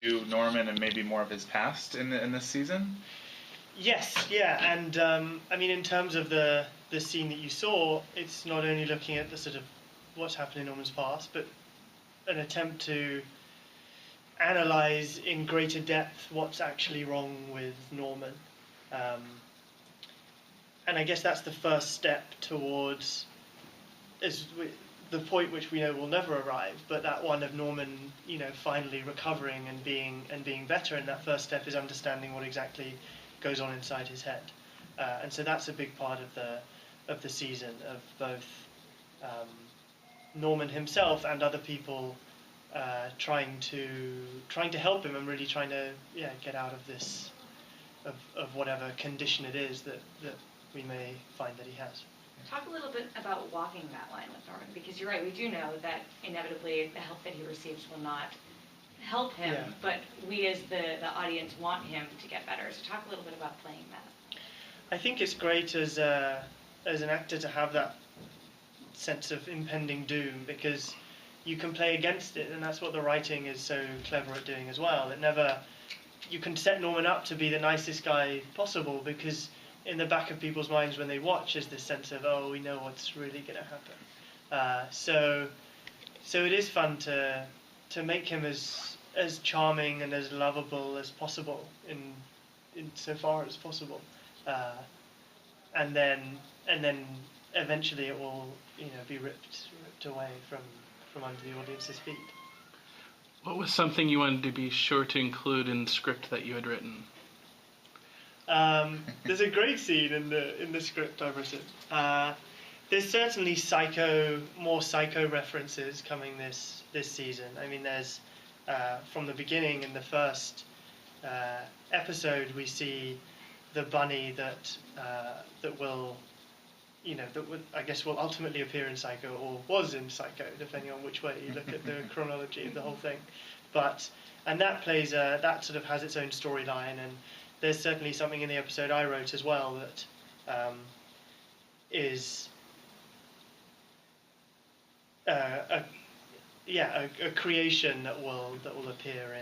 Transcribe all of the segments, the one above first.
to Norman and maybe more of his past in this season? Yes, yeah, and I mean, in terms of the scene that you saw, it's not only looking at the sort of what's happened in Norman's past, but an attempt to analyze in greater depth what's actually wrong with Norman. And I guess that's the first step towards the point which we know will never arrive, but that one of Norman, finally recovering and being better. And that first step is understanding what exactly goes on inside his head. And so that's a big part of the season, of both Norman himself and other people trying to help him and really trying to get out of this of whatever condition it is that we may find that he has. Talk a little bit about walking that line with Norman, because you're right, we do know that inevitably the help that he receives will not help him, but we as the audience want him to get better. So talk a little bit about playing that. I think it's great as an actor to have that sense of impending doom, because you can play against it, and that's what the writing is so clever at doing as well. You can set Norman up to be the nicest guy possible, because in the back of people's minds when they watch is this sense of, oh, we know what's really going to happen. So it is fun to make him as charming and as lovable as possible in so far as possible, and then eventually it will be ripped away from under the audience's feet. What was something you wanted to be sure to include in the script that you had written? There's a great scene in the script I've written. There's certainly more psycho references coming this season. I mean, there's from the beginning in the first episode we see the bunny that will I guess will ultimately appear in Psycho, or was in Psycho, depending on which way you look at the chronology of the whole thing. And that plays that sort of has its own storyline, and there's certainly something in the episode I wrote as well that is a creation that will appear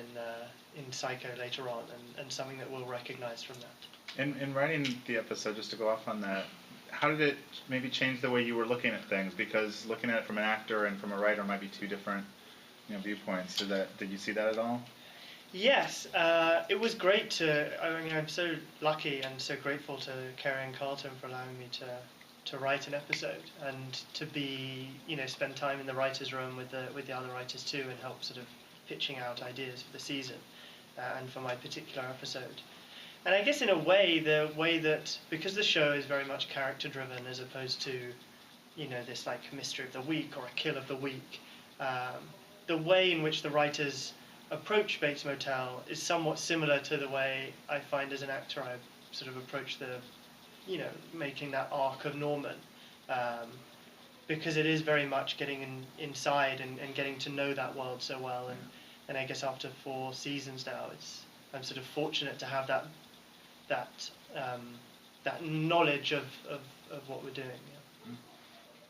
in Psycho later on, and something that we'll recognise from that. In writing the episode, just to go off on that, how did it maybe change the way you were looking at things? Because looking at it from an actor and from a writer might be two different viewpoints. Did you see that at all? Yes, it was great I'm so lucky and so grateful to Kerry and Carlton for allowing me to write an episode, and to be, spend time in the writer's room with the other writers too, and help sort of pitching out ideas for the season and for my particular episode. And I guess in a way, the way that, because the show is very much character driven as opposed to, this like mystery of the week or a kill of the week, the way in which the writers approach Bates Motel is somewhat similar to the way I find as an actor I sort of approach making that arc of Norman, because it is very much getting inside and getting to know that world so well, and I guess after 4 seasons now, I'm sort of fortunate to have that knowledge of what we're doing. Yeah.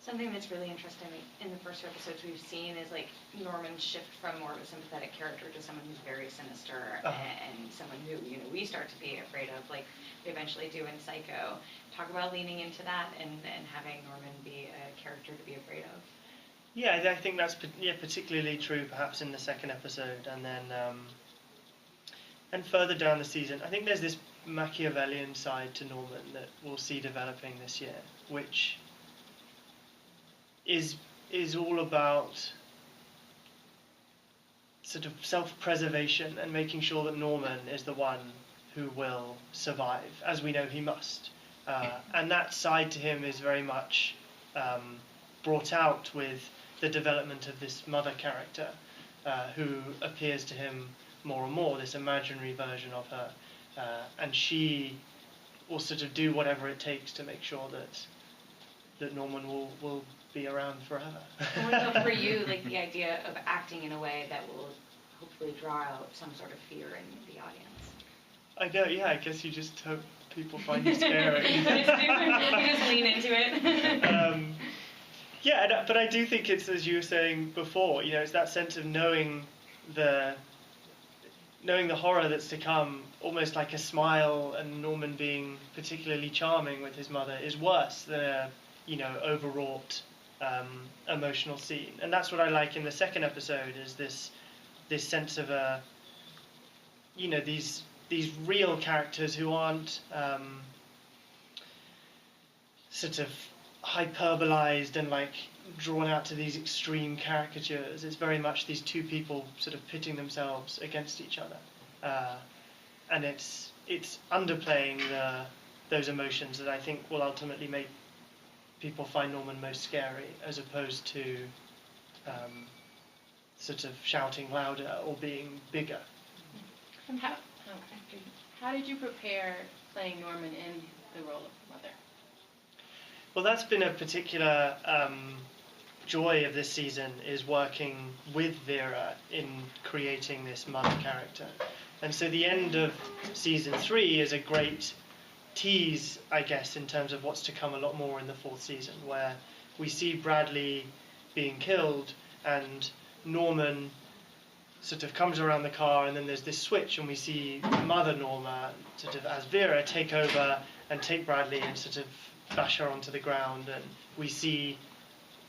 Something that's really interesting in the first episodes we've seen is like Norman's shift from more of a sympathetic character to someone who's very sinister, and someone who we start to be afraid of, like we eventually do in Psycho. Talk about leaning into that and having Norman be a character to be afraid of. Yeah, I think that's particularly true perhaps in the second episode, and then and further down the season. I think there's this Machiavellian side to Norman that we'll see developing this year, which is all about sort of self-preservation and making sure that Norman is the one who will survive, as we know he must. And that side to him is very much brought out with the development of this mother character, who appears to him more and more, this imaginary version of her, and she will sort of do whatever it takes to make sure that Norman will be around forever. And what about for you, like the idea of acting in a way that will hopefully draw out some sort of fear in the audience? I know, yeah, I guess you just hope people find you scary. You just lean into it. But I do think it's, as you were saying before, it's that sense of knowing knowing the horror that's to come, almost like a smile and Norman being particularly charming with his mother is worse than a, overwrought emotional scene. And that's what I like in the second episode, is this sense of these real characters who aren't sort of hyperbolized and like drawn out to these extreme caricatures. It's very much these two people sort of pitting themselves against each other, and it's underplaying those emotions that I think will ultimately make people find Norman most scary, as opposed to sort of shouting louder or being bigger. And how did you prepare playing Norman in the role of mother? Well, that's been a particular joy of this season, is working with Vera in creating this mother character. And so the end of season 3 is a great tease, I guess, in terms of what's to come a lot more in the 4th season, where we see Bradley being killed and Norman sort of comes around the car, and then there's this switch and we see Mother Norma sort of as Vera take over and take Bradley and sort of bash her onto the ground, and we see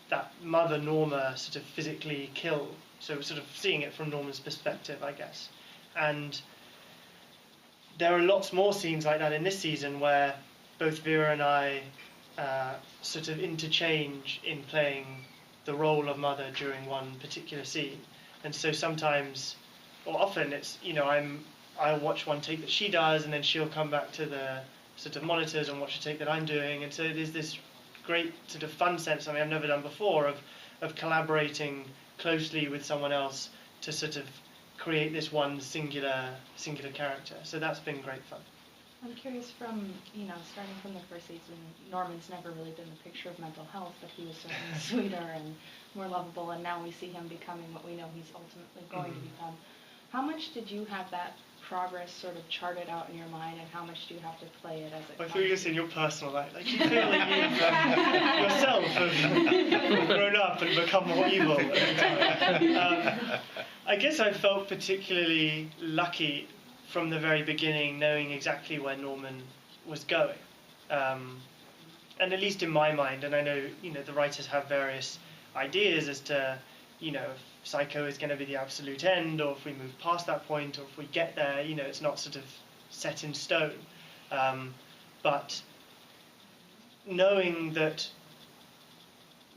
that Mother Norma sort of physically kill. So we're sort of seeing it from Norman's perspective, I guess. And there are lots more scenes like that in this season where both Vera and I sort of interchange in playing the role of mother during one particular scene. And so sometimes, or often, it's, I'll watch one take that she does, and then she'll come back to the sort of monitors and watch a take that I'm doing. And so there's this great sort of fun sense, something I've never done before, of collaborating closely with someone else to sort of create this one singular character. So that's been great fun. I'm curious, from, starting from the first season, Norman's never really been the picture of mental health, but he was certainly sweeter and more lovable, and now we see him becoming what we know he's ultimately going to become. How much did you have that progress sort of charted out in your mind, and how much do you have to play it as it comes? I thought you were saying your personal life. Like, you feel like you've yourself have grown up and become more evil. I guess I felt particularly lucky from the very beginning, knowing exactly where Norman was going. And at least in my mind, and I know, the writers have various ideas as to, if Psycho is going to be the absolute end, or if we move past that point, or if we get there, it's not sort of set in stone. But knowing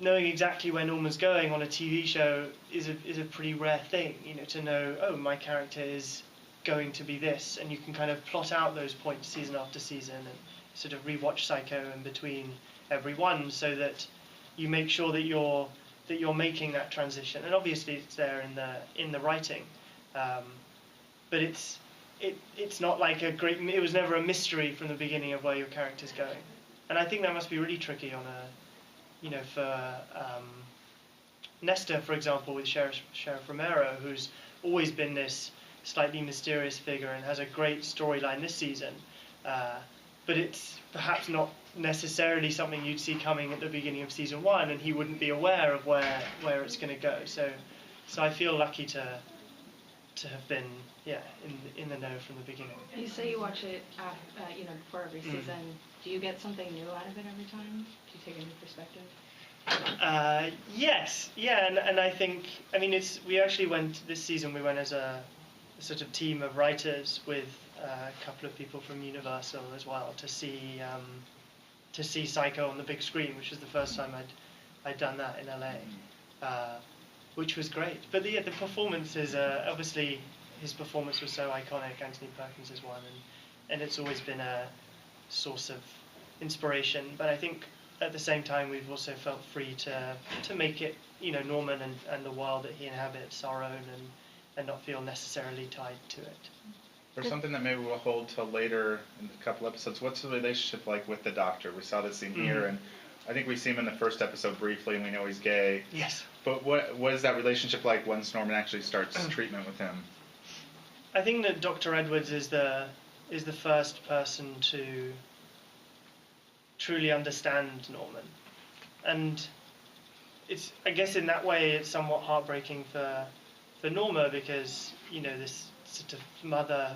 exactly where Norman's going on a TV show is a pretty rare thing, to know, oh, my character is going to be this, and you can kind of plot out those points season after season and sort of rewatch Psycho in between every one, so that you make sure that you're making that transition. And obviously it's there in the writing, but it's not like it was never a mystery from the beginning of where your character's going. And I think that must be really tricky on for Nestor, for example, with Sheriff Romero, who's always been this slightly mysterious figure and has a great storyline this season, but it's perhaps not necessarily something you'd see coming at the beginning of season 1, and he wouldn't be aware of where it's going to go. So I feel lucky to have been in the know from the beginning. You say you watch it before every season. Do you get something new out of it every time? Do you take a new perspective? Yes, and I think, we actually went this season. We went as a sort of team of writers with a couple of people from Universal as well to see Psycho on the big screen, which was the first time I'd done that in LA, which was great. But the performances, obviously his performance was so iconic. Anthony Perkins is one, and it's always been a source of inspiration. But I think at the same time we've also felt free to make it, Norman and the world that he inhabits our own, and not feel necessarily tied to it. For something that maybe we'll hold till later in a couple episodes, what's the relationship like with the Doctor? We saw this scene here, and I think we see him in the first episode briefly, and we know he's gay. Yes. But what is that relationship like once Norman actually starts treatment with him? I think that Dr. Edwards is the first person to truly understand Norman, and I guess in that way it's somewhat heartbreaking for Norma, because this sort of mother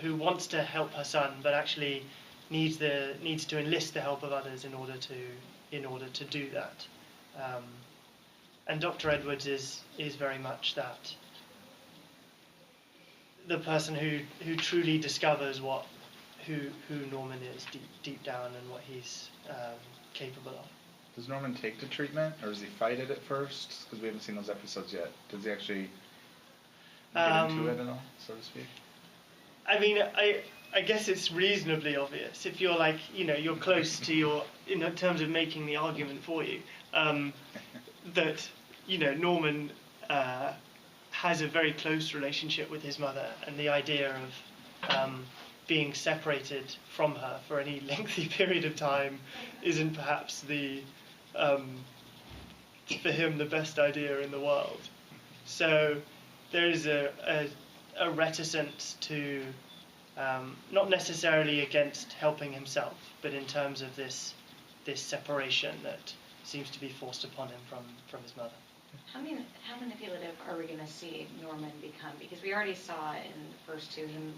who wants to help her son, but actually needs to enlist the help of others in order to do that. And Dr. Edwards is very much that, the person who truly discovers who Norman is deep down and what he's capable of. Does Norman take to treatment, or does he fight it at first? Because we haven't seen those episodes yet. Does he actually get into it at all, so to speak? I mean, I guess it's reasonably obvious if you're like, you're close to in terms of making the argument for you, that, Norman has a very close relationship with his mother, and the idea of being separated from her for any lengthy period of time isn't perhaps for him the best idea in the world. So there is a reticence to, not necessarily against helping himself, but in terms of this separation that seems to be forced upon him from his mother. How manipulative are we going to see Norman become? Because we already saw in the first two him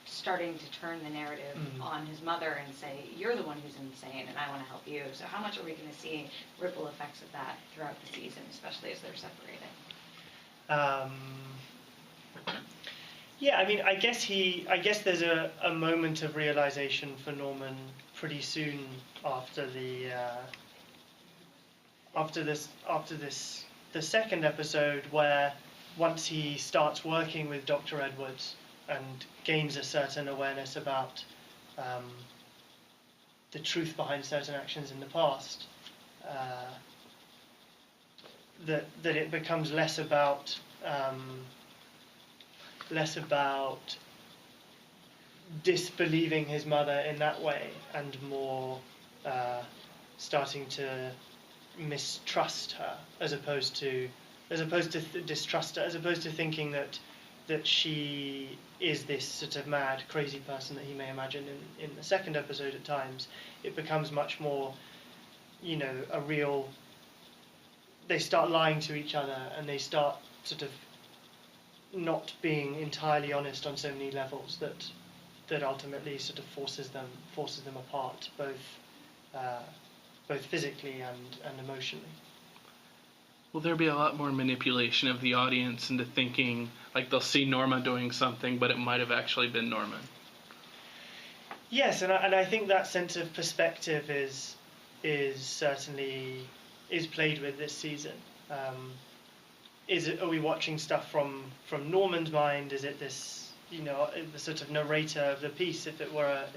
starting to turn the narrative on his mother and say, you're the one who's insane and I want to help you. So how much are we going to see ripple effects of that throughout the season, especially as they're separated? Yeah, I mean, I guess there's a moment of realization for Norman pretty soon after the second episode, where once he starts working with Dr. Edwards and gains a certain awareness about the truth behind certain actions in the past, that it becomes less about disbelieving his mother in that way, and more starting to mistrust her, as opposed to distrust her, as opposed to thinking that she is this sort of mad, crazy person that he may imagine in the second episode at times. It becomes much more, a real. They start lying to each other, and they start sort of not being entirely honest on so many levels that ultimately sort of forces them apart, both physically and emotionally. Will there be a lot more manipulation of the audience into thinking, like they'll see Norma doing something, but it might have actually been Norman? Yes, and I think that sense of perspective is certainly played with this season. Are we watching stuff from Norman's mind? Is it this, the sort of narrator of the piece? If it were a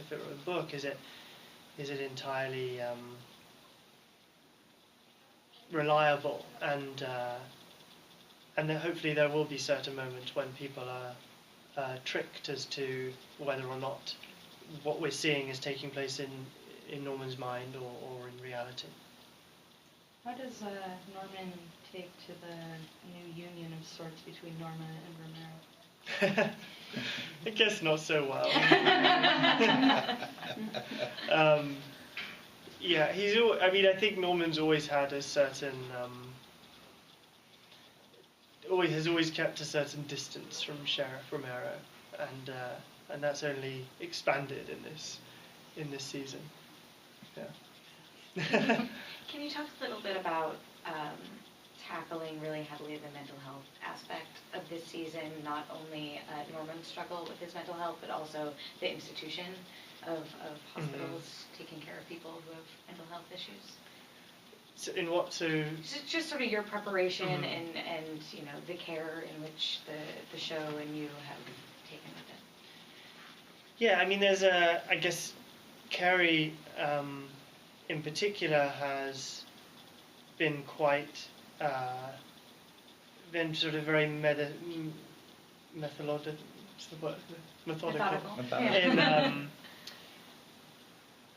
book, is it entirely reliable? And then hopefully there will be certain moments when people are tricked as to whether or not what we're seeing is taking place in Norman's mind or in reality. How does Norman take to the new union of sorts between Norma and Romero? I guess not so well. Yeah, I think Norman's always had a certain, has always kept a certain distance from Sheriff Romero, and that's only expanded in this season. Yeah. Can you talk a little bit about tackling really heavily the mental health aspect of this season, not only Norman's struggle with his mental health, but also the institution of hospitals taking care of people who have mental health issues? So in what to? Just sort of your preparation and the care in which the show and you have taken with it. Yeah, I mean, there's I guess Carrie in particular has been quite been sort of very methodical.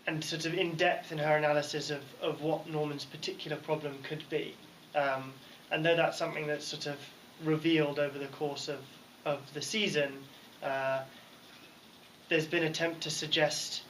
And sort of in depth in her analysis of what Norman's particular problem could be. And though that's something that's sort of revealed over the course of the season, there's been attempt to suggest,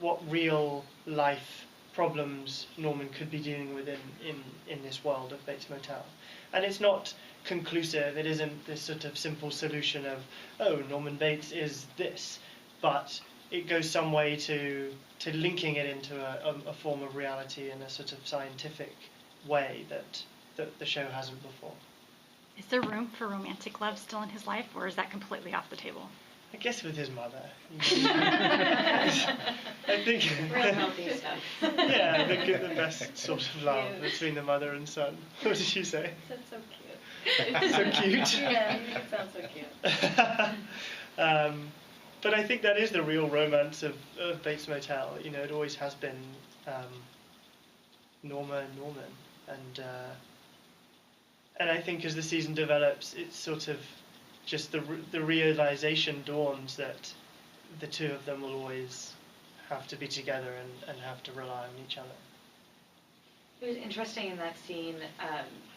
what real life problems Norman could be dealing with in this world of Bates Motel. And it's not conclusive. It isn't this sort of simple solution of, oh, Norman Bates is this, but it goes some way to linking it into a form of reality in a sort of scientific way that the show hasn't before. Is there room for romantic love still in his life, or is that completely off the table? I guess with his mother. I think. Real healthy stuff. Yeah, the best sort of love between the mother and son. What did you say? That's so cute. So cute. Yeah, that sounds so cute. But I think that is the real romance of Bates Motel. You know, it always has been Norma and Norman, and I think as the season develops, it's sort of just the realization dawns that the two of them will always have to be together and have to rely on each other. It was interesting in that scene,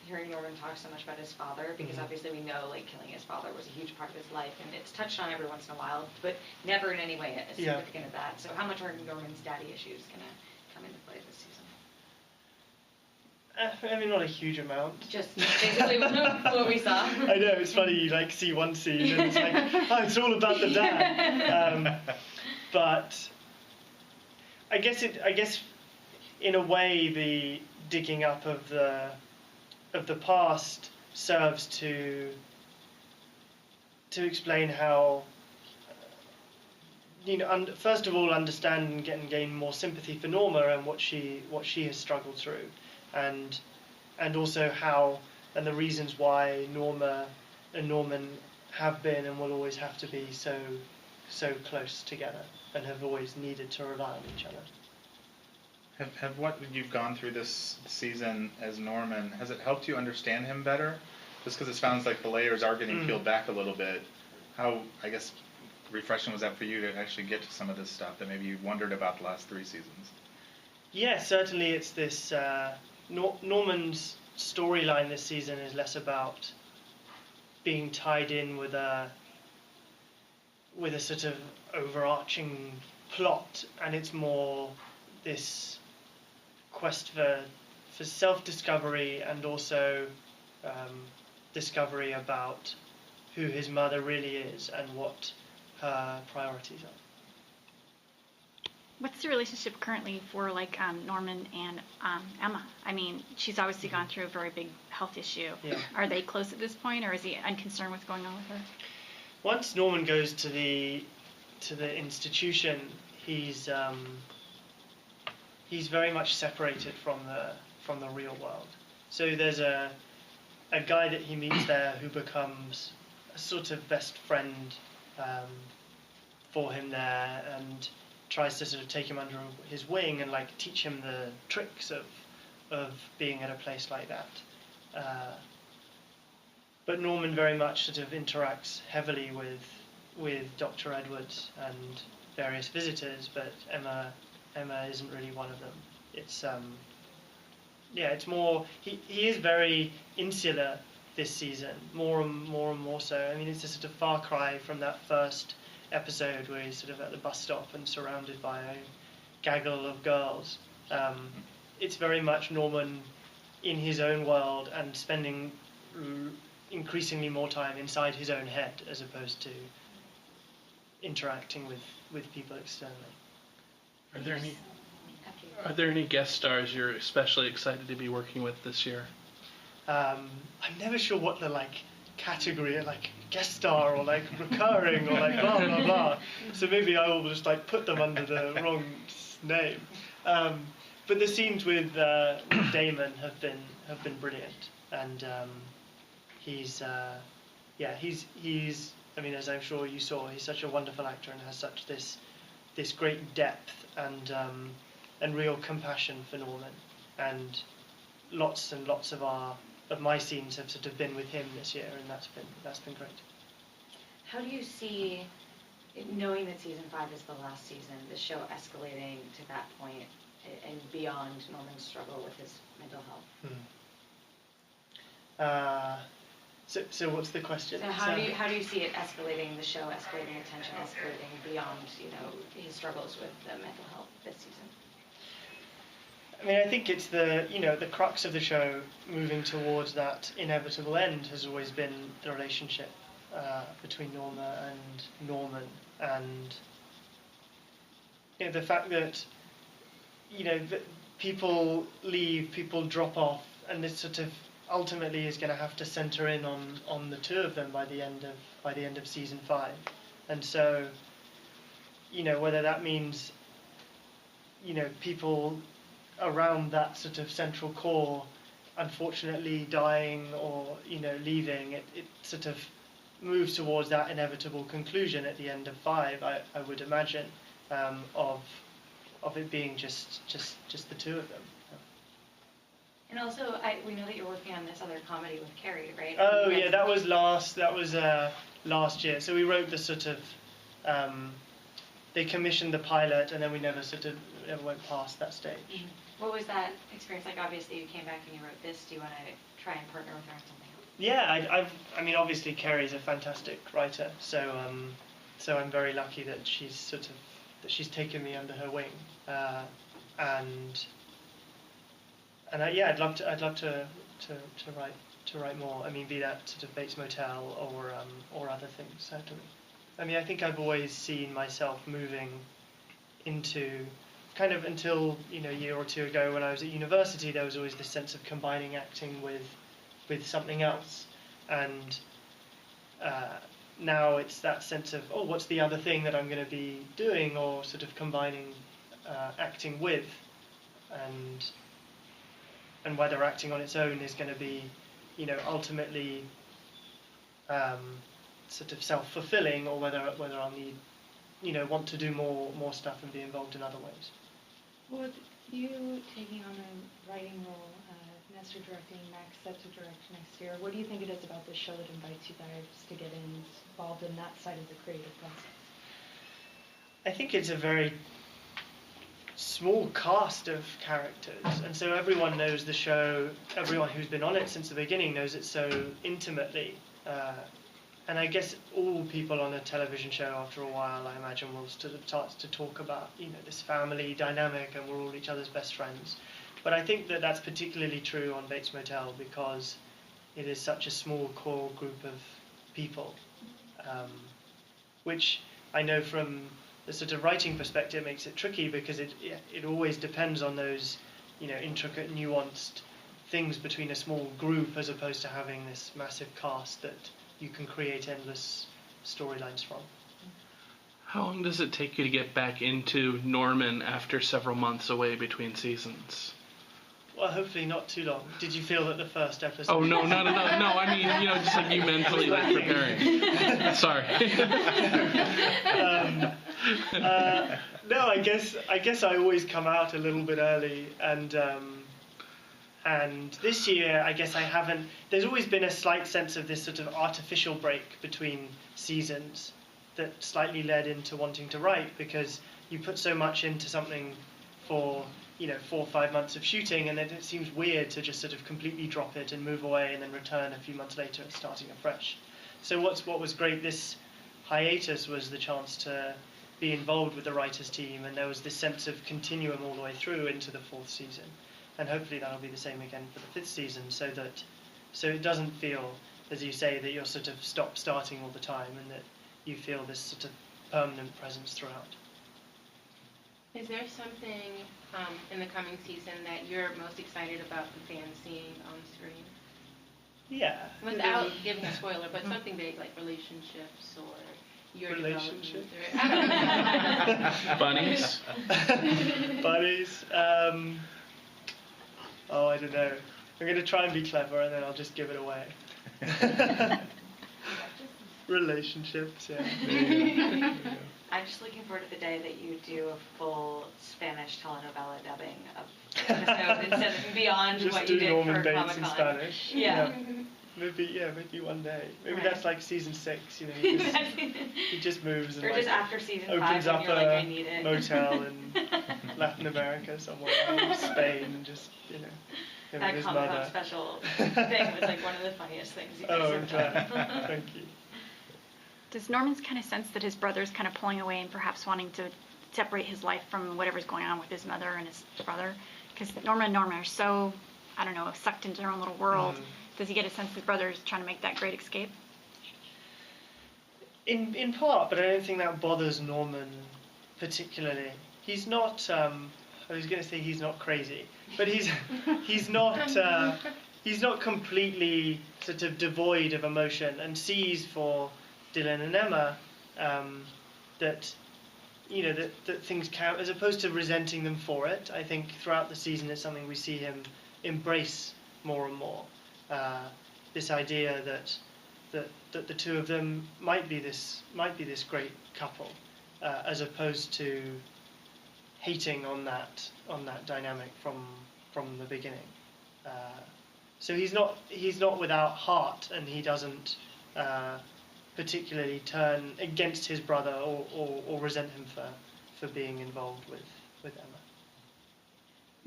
hearing Norman talk so much about his father, because obviously we know like killing his father was a huge part of his life, and it's touched on every once in a while, but never in any way as significant as that. So how much are Norman's daddy issues going to come into play this season? I mean, not a huge amount. Just basically what we saw. I know, it's funny, you like see one scene and it's like, oh, it's all about the dad. But I guess in a way the digging up of the past serves to explain how, you know, first of all, understand and gain more sympathy for Norma and what she has struggled through. And also how, and the reasons why Norma and Norman have been and will always have to be so close together and have always needed to rely on each other. Have what you've gone through this season as Norman, has it helped you understand him better? Just because it sounds like the layers are getting peeled back a little bit. How, I guess, refreshing was that for you to actually get to some of this stuff that maybe you wondered about the last 3 seasons? Yeah, certainly it's this... Norman's storyline this season is less about being tied in with a sort of overarching plot, and it's more this quest for self-discovery and also discovery about who his mother really is and what her priorities are. What's the relationship currently for like Norman and Emma? I mean, she's obviously gone through a very big health issue. Yeah. Are they close at this point, or is he unconcerned with what's going on with her? Once Norman goes to the institution, he's very much separated from the real world. So there's a guy that he meets there who becomes a sort of best friend for him there, and tries to sort of take him under his wing and like teach him the tricks of being at a place like that. But Norman very much sort of interacts heavily with Dr. Edwards and various visitors, but Emma isn't really one of them. It's it's more he is very insular this season, more and more so. I mean, it's a sort of far cry from that first episode where he's sort of at the bus stop and surrounded by a gaggle of girls. It's very much Norman in his own world and spending increasingly more time inside his own head as opposed to interacting with people externally. Are there any guest stars you're especially excited to be working with this year? I'm never sure what the category, like guest star or like recurring or like blah blah blah. So maybe I will just like put them under the wrong name. But the scenes with Damon have been brilliant, and he's I mean, as I'm sure you saw, he's such a wonderful actor and has such this great depth and real compassion for Norman, and lots of my scenes have sort of been with him this year, and that's been great. How do you see, knowing that season 5 is the last season, the show escalating to that point and beyond Norman's struggle with his mental health? So what's the question? So how do you see it escalating, the show escalating, the tension escalating beyond his struggles with the mental health this season? I mean, I think it's the crux of the show moving towards that inevitable end has always been the relationship between Norma and Norman, and the fact that that people leave, people drop off, and this sort of ultimately is going to have to center in on the two of them by the end of season 5, and so whether that means people around that sort of central core unfortunately dying or leaving, it sort of moves towards that inevitable conclusion at the end of 5, I would imagine, of it being just the two of them. And also, we know that you're working on this other comedy with Carrie, right? Oh yeah, that was last year. So we wrote the sort of they commissioned the pilot, and then we never went past that stage. Mm-hmm. What was that experience like? Obviously, you came back and you wrote this. Do you want to try and partner with her on something else? Yeah, I mean, obviously, Carrie's a fantastic writer, so I'm very lucky that she's taken me under her wing, and I'd love to write more. I mean, be that sort of Bates Motel or other things, certainly. I mean, I think I've always seen myself moving into kind of until a year or two ago when I was at university. There was always this sense of combining acting with something else, and now it's that sense of what's the other thing that I'm going to be doing, or sort of combining acting with, and whether acting on its own is going to be ultimately sort of self-fulfilling, or whether I'll need want to do more stuff and be involved in other ways. With you taking on a writing role, Nestor directing, Max set to direct next year, what do you think it is about this show that invites you guys to get involved in that side of the creative process? I think it's a very small cast of characters, and so everyone knows the show. Everyone who's been on it since the beginning knows it so intimately. And I guess all people on a television show, after a while, I imagine, will sort of start to talk about, this family dynamic, and we're all each other's best friends. But I think that that's particularly true on Bates Motel because it is such a small core group of people, which I know from the sort of writing perspective makes it tricky because it always depends on those, intricate, nuanced things between a small group as opposed to having this massive cast that you can create endless storylines from. How long does it take you to get back into Norman after several months away between seasons? Well, hopefully not too long. Did you feel that the first episode... Oh, no. No, I mean, just like you mentally preparing. Sorry. No, I guess I always come out a little bit early, and this year, I guess I haven't... There's always been a slight sense of this sort of artificial break between seasons that slightly led into wanting to write, because you put so much into something for 4 or 5 months of shooting, and then it seems weird to just sort of completely drop it and move away and then return a few months later starting afresh. So what was great this hiatus was the chance to be involved with the writers' team, and there was this sense of continuum all the way through into the 4th season. And hopefully that'll be the same again for the 5th season, so it doesn't feel, as you say, that you're sort of starting all the time, and that you feel this sort of permanent presence throughout. Is there something in the coming season that you're most excited about the fans seeing on screen? Yeah. Without giving a spoiler, but something big like relationships or your relationship. Bunnies. Bunnies. I don't know. I'm going to try and be clever, and then I'll just give it away. Relationships, yeah. I'm just looking forward to the day that you do a full Spanish telenovela dubbing of the episode instead of beyond just what you did Norman for Bates Comic-Con. in Spanish. Yeah. Maybe one day. Maybe Right. That's like season 6. He just moves and Or just after season 5 opens when up you're like, I need it. motel in Latin America somewhere, Spain, and just him and That his Comic-Con mother. special thing was like one of the funniest things you guys Oh, have I'm done. glad. Thank you. Does Norman's kind of sense that his brother's kind of pulling away and perhaps wanting to separate his life from whatever's going on with his mother and his brother? Because Norma and Norma are so, I don't know, sucked into their own little world. Does he get a sense his brother is trying to make that great escape? In part, but I don't think that bothers Norman particularly. He's not. I was going to say he's not crazy, but he's not completely sort of devoid of emotion, and sees for Dylan and Emma that that things count, as opposed to resenting them for it. I think throughout the season it's something we see him embrace more and more. This idea that the two of them might be this great couple, as opposed to hating on that dynamic from the beginning. So he's not without heart, and he doesn't particularly turn against his brother or resent him for being involved with Emma.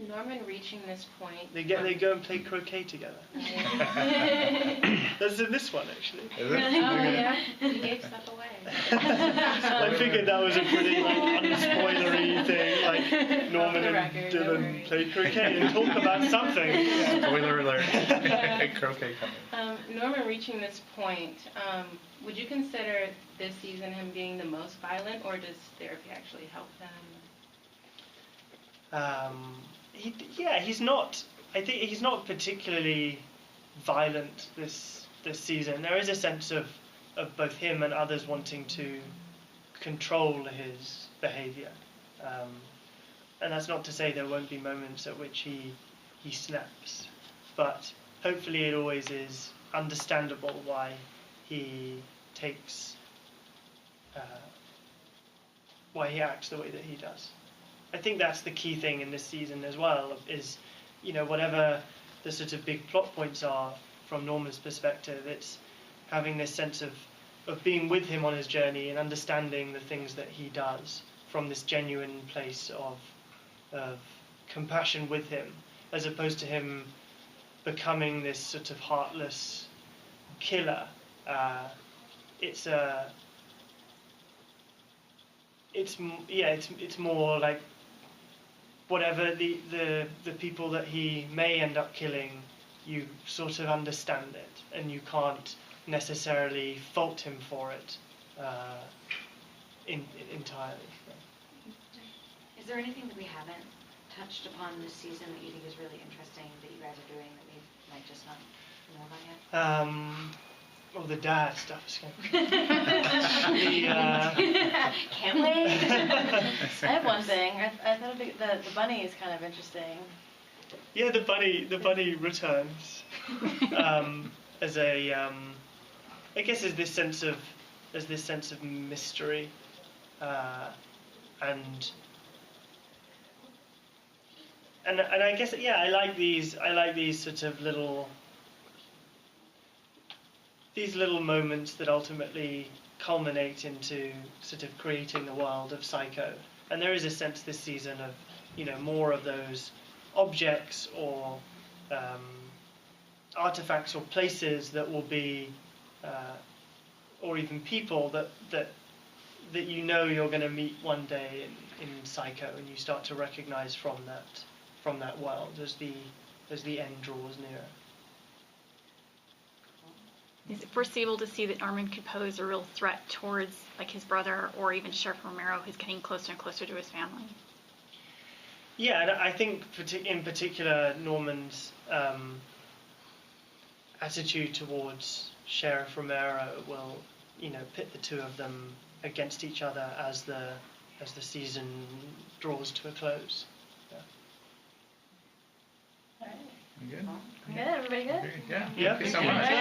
Norman reaching this point. They go and play croquet together. That's in this one, actually. Is it? Oh yeah, he gave stuff away. I figured that was a pretty unspoilery thing, like Norman and record, Dylan play croquet and talk about something. Spoiler alert. Croquet coming. Norman reaching this point, would you consider this season him being the most violent, or does therapy actually help him? He's not. I think he's not particularly violent this season. There is a sense of both him and others wanting to control his behaviour, and that's not to say there won't be moments at which he snaps, but hopefully it always is understandable why he takes why he acts the way that he does. I think that's the key thing in this season as well, is, whatever the sort of big plot points are from Norman's perspective, it's having this sense of being with him on his journey and understanding the things that he does from this genuine place of compassion with him, as opposed to him becoming this sort of heartless killer. It's more like whatever the people that he may end up killing, you sort of understand it, and you can't necessarily fault him for it entirely. Is there anything that we haven't touched upon this season that you think is really interesting that you guys are doing that we might just not know about yet? The dad stuff is Can't wait. I have one thing. I thought the bunny is kind of interesting. Yeah, the bunny returns as a I guess as this sense of mystery, and I guess I like these sort of little moments that ultimately culminate into sort of creating the world of Psycho. And there is a sense this season of more of those objects or artifacts or places that will be or even people that you're going to meet one day in Psycho, and you start to recognize from that world as the end draws nearer. Is it foreseeable to see that Norman could pose a real threat towards, like, his brother or even Sheriff Romero, who's getting closer and closer to his family? Yeah, and I think in particular Norman's attitude towards Sheriff Romero will, pit the two of them against each other as the season draws to a close. Yeah. All right. You good? Good. Everybody good? Yeah. Yeah. Thank you so much.